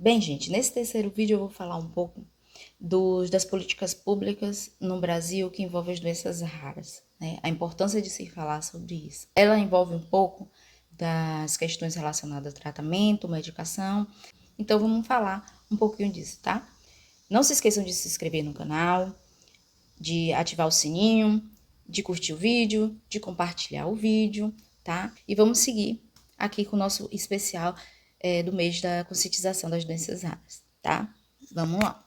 Bem, gente, nesse terceiro vídeo eu vou falar um pouco das políticas públicas no Brasil que envolvem as doenças raras, né? A importância de se falar sobre isso. Ela envolve um pouco das questões relacionadas a tratamento, medicação. Então vamos falar um pouquinho disso, tá? Não se esqueçam de se inscrever no canal, de ativar o sininho, de curtir o vídeo, de compartilhar o vídeo, tá? E vamos seguir aqui com o nosso especial do mês da conscientização das doenças raras, tá? Vamos lá.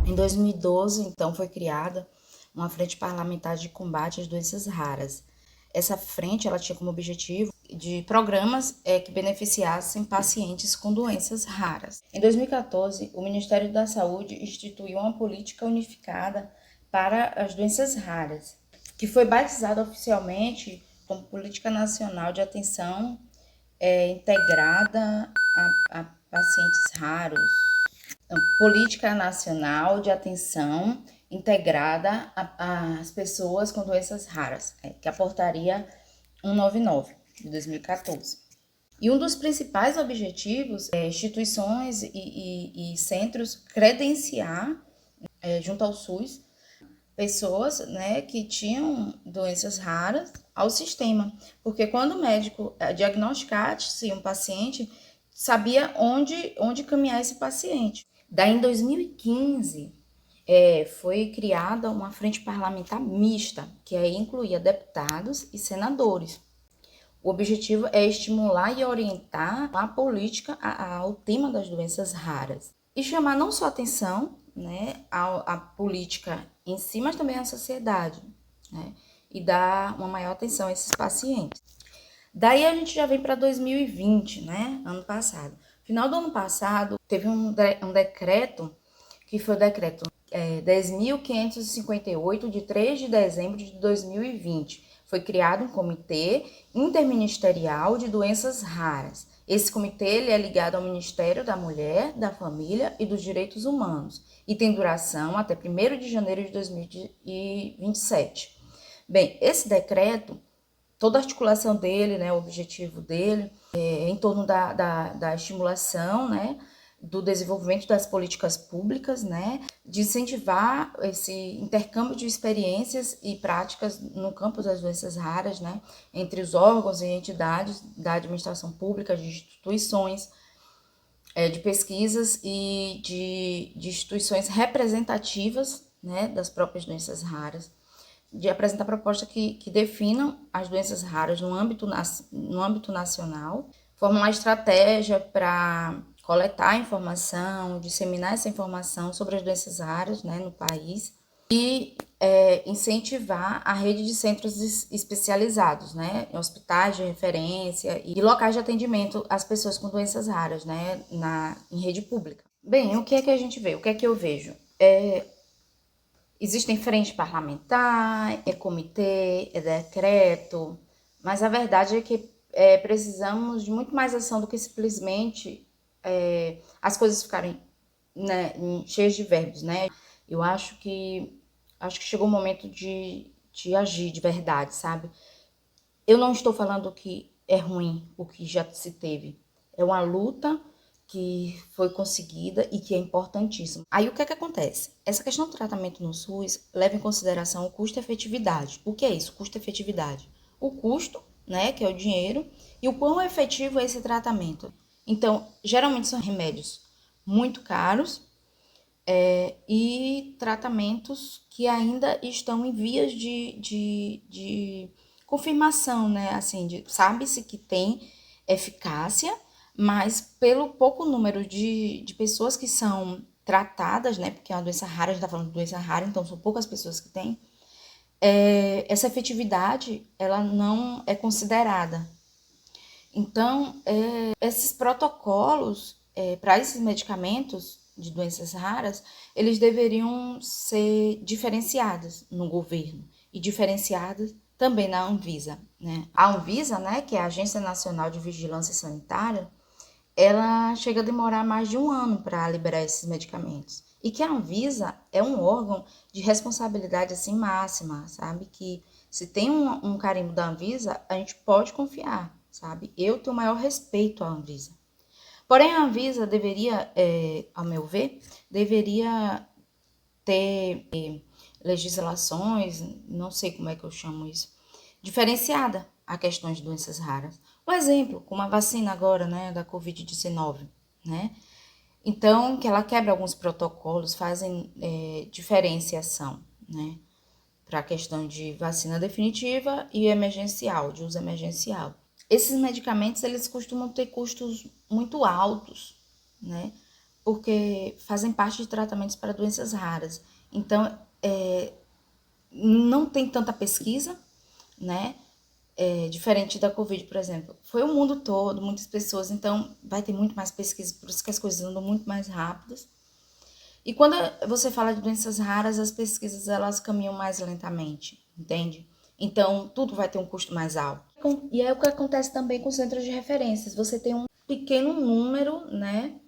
Em 2012, então, foi criada uma frente parlamentar de combate às doenças raras. Essa frente, ela tinha como objetivo de programas que beneficiassem pacientes com doenças raras. Em 2014, o Ministério da Saúde instituiu uma política unificada para as doenças raras, que foi batizada oficialmente como Política Nacional de Atenção Integrada a Pacientes Raros. Política Nacional de Atenção Integrada às Pessoas com Doenças Raras, que é a Portaria 199, de 2014. E um dos principais objetivos é instituições e centros credenciar, junto ao SUS, pessoas, né, que tinham doenças raras ao sistema. Porque quando o médico diagnosticasse um paciente, sabia onde caminhar esse paciente. Daí, em 2015, foi criada uma frente parlamentar mista, que aí incluía deputados e senadores. O objetivo é estimular e orientar a política ao tema das doenças raras e chamar não só atenção, né, à política em si, mas também à sociedade, né, e dar uma maior atenção a esses pacientes. Daí a gente já vem para 2020, né, ano passado. Final do ano passado, teve um decreto, que foi o decreto 10.558, de 3 de dezembro de 2020. Foi criado um comitê interministerial de doenças raras. Esse comitê ele é ligado ao Ministério da Mulher, da Família e dos Direitos Humanos e tem duração até 1º de janeiro de 2027. Bem, esse decreto, toda a articulação dele, né, o objetivo dele é em torno da estimulação, né, do desenvolvimento das políticas públicas, né, de incentivar esse intercâmbio de experiências e práticas no campo das doenças raras, né, entre os órgãos e entidades da administração pública, de instituições, de pesquisas e de instituições representativas, né, das próprias doenças raras, de apresentar propostas que definam as doenças raras no âmbito nacional, formam uma estratégia para coletar informação, disseminar essa informação sobre as doenças raras, né, no país e incentivar a rede de centros especializados, né, em hospitais de referência e locais de atendimento às pessoas com doenças raras, né, em rede pública. Bem, o que é que a gente vê? O que é que eu vejo? Existem frente parlamentar, comitê, decreto, mas a verdade é que precisamos de muito mais ação do que simplesmente as coisas ficarem, né, cheias de verbos, né? Eu acho que chegou o momento de agir de verdade, sabe? Eu não estou falando que é ruim o que já se teve. É uma luta que foi conseguida e que é importantíssimo. Aí o que é que acontece? Essa questão do tratamento no SUS leva em consideração o custo-efetividade. O que é isso, custo-efetividade? O custo, né, que é o dinheiro, e o quão efetivo é esse tratamento. Então, geralmente são remédios muito caros e tratamentos que ainda estão em vias de confirmação, né? Assim, sabe-se que tem eficácia, mas pelo pouco número de pessoas que são tratadas, né? Porque é uma doença rara, a gente tá falando de doença rara, então são poucas pessoas que têm. Essa efetividade, ela não é considerada. Então, esses protocolos para esses medicamentos de doenças raras, eles deveriam ser diferenciados no governo e diferenciados também na Anvisa, né? A Anvisa, né, que é a Agência Nacional de Vigilância Sanitária, ela chega a demorar mais de um ano para liberar esses medicamentos. E que a Anvisa é um órgão de responsabilidade assim máxima, sabe? Que se tem um carimbo da Anvisa, a gente pode confiar, sabe? Eu tenho o maior respeito à Anvisa. Porém, a Anvisa deveria, ao meu ver, deveria ter legislações, não sei como é que eu chamo isso, diferenciada a questões de doenças raras. Um exemplo, como a vacina agora, né, da Covid-19, né? Então, que ela quebra alguns protocolos, fazem diferenciação, né? Para a questão de vacina definitiva e emergencial, de uso emergencial. Esses medicamentos, eles costumam ter custos muito altos, né? Porque fazem parte de tratamentos para doenças raras. Então, não tem tanta pesquisa, né? Diferente da Covid, por exemplo. Foi o mundo todo, muitas pessoas, então vai ter muito mais pesquisa, por isso que as coisas andam muito mais rápidas. E quando você fala de doenças raras, as pesquisas elas caminham mais lentamente, entende? Então, tudo vai ter um custo mais alto. E é o que acontece também com centros de referências. Você tem um pequeno número, né,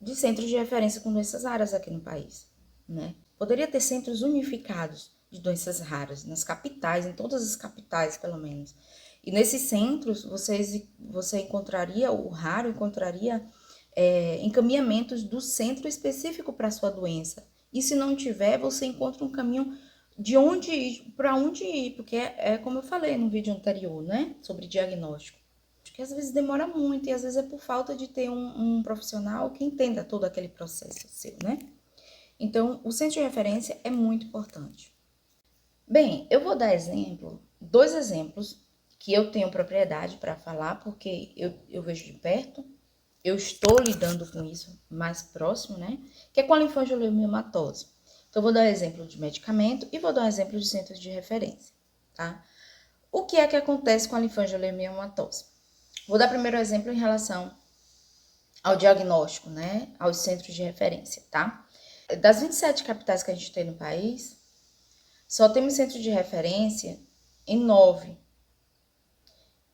de centros de referência com doenças raras aqui no país, né? Poderia ter centros unificados de doenças raras nas capitais, em todas as capitais, pelo menos. E nesses centros, você encontraria, o raro encontraria encaminhamentos do centro específico para a sua doença. E se não tiver, você encontra um caminho de onde ir, para onde ir, porque é como eu falei no vídeo anterior, né, sobre diagnóstico. Porque às vezes demora muito e às vezes é por falta de ter um profissional que entenda todo aquele processo seu, né? Então, o centro de referência é muito importante. Bem, eu vou dar dois exemplos que eu tenho propriedade para falar, porque eu vejo de perto, eu estou lidando com isso mais próximo, né? Que é com a linfangiomatosa. Então, eu vou dar exemplo de medicamento e vou dar um exemplo de centros de referência, tá? O que é que acontece com a linfangiomatosa? Vou dar primeiro exemplo em relação ao diagnóstico, né? Aos centros de referência, tá? Das 27 capitais que a gente tem no país, só temos centro de referência em 9.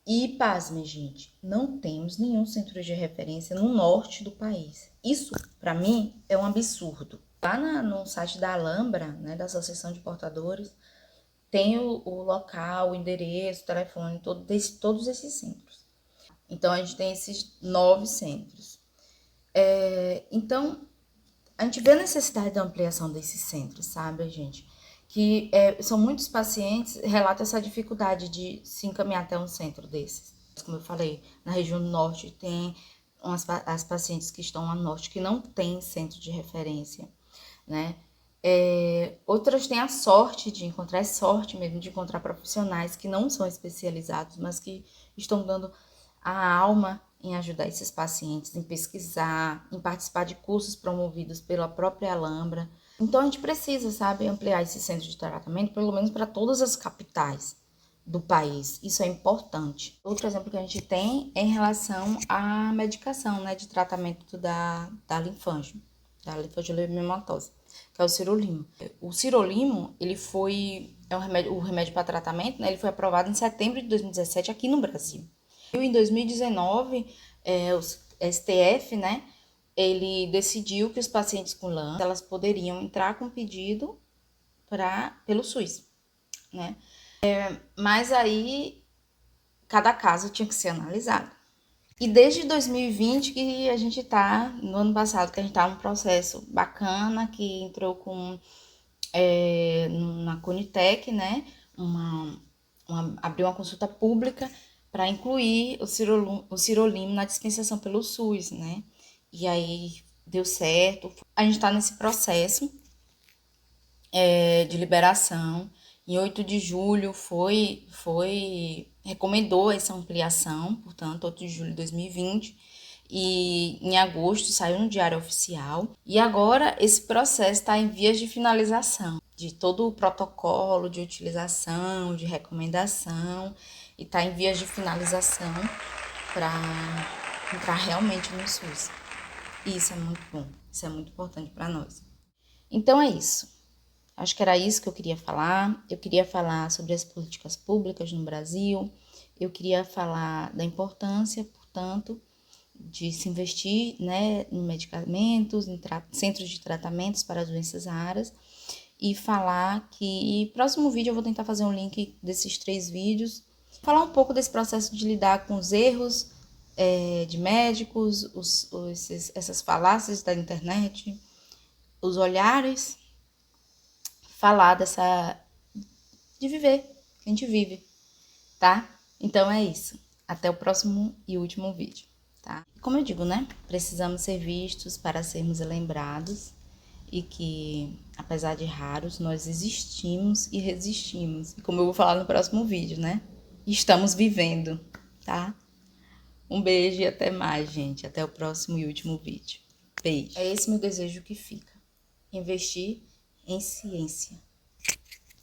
E, pasme, gente, não temos nenhum centro de referência no norte do país. Isso, para mim, é um absurdo. Lá no site da Alhambra, né, da Associação de Portadores, tem o local, o endereço, o telefone, todos esses centros. Então, a gente tem esses 9 centros. Então, a gente vê a necessidade da ampliação desses centros, sabe, gente? Que são muitos pacientes relatam essa dificuldade de se encaminhar até um centro desses. Como eu falei, na região do norte tem as pacientes que estão lá no norte que não tem centro de referência, né? Outras têm a sorte de encontrar, sorte mesmo de encontrar profissionais que não são especializados, mas que estão dando a alma em ajudar esses pacientes, em pesquisar, em participar de cursos promovidos pela própria Alhambra. Então, a gente precisa, sabe, ampliar esse centro de tratamento, pelo menos para todas as capitais do país. Isso é importante. Outro exemplo que a gente tem é em relação à medicação, né, de tratamento da linfangiomatosa, que é o sirolimo. O sirolimo, ele o remédio para tratamento, né, ele foi aprovado em setembro de 2017 aqui no Brasil. E em 2019, o STF, né, ele decidiu que os pacientes com LAN, elas poderiam entrar com pedido pelo SUS, né? Mas aí, cada caso tinha que ser analisado. E desde 2020 que a gente tá, no ano passado, que a gente tá num processo bacana, que entrou na Conitec, né, abriu uma consulta pública para incluir o sirolimo na dispensação pelo SUS, né? E aí deu certo. A gente está nesse processo de liberação. Em 8 de julho recomendou essa ampliação, portanto, 8 de julho de 2020. E em agosto saiu no Diário Oficial. E agora esse processo está em vias de finalização de todo o protocolo de utilização, de recomendação, e está em vias de finalização para entrar realmente no SUS. E isso é muito bom, isso é muito importante para nós. Então é isso. Acho que era isso que eu queria falar. Eu queria falar sobre as políticas públicas no Brasil. Eu queria falar da importância, portanto, de se investir, né, em medicamentos, em centros de tratamentos para doenças raras. E falar que, próximo vídeo eu vou tentar fazer um link desses 3 vídeos. Falar um pouco desse processo de lidar com os erros de médicos, essas falácias da internet, os olhares, falar de viver, que a gente vive, tá? Então é isso. Até o próximo e último vídeo, tá? Como eu digo, né? Precisamos ser vistos para sermos lembrados e que, apesar de raros, nós existimos e resistimos. E como eu vou falar no próximo vídeo, né? Estamos vivendo, tá? Um beijo e até mais, gente. Até o próximo e último vídeo. Beijo. É esse meu desejo que fica. Investir em ciência.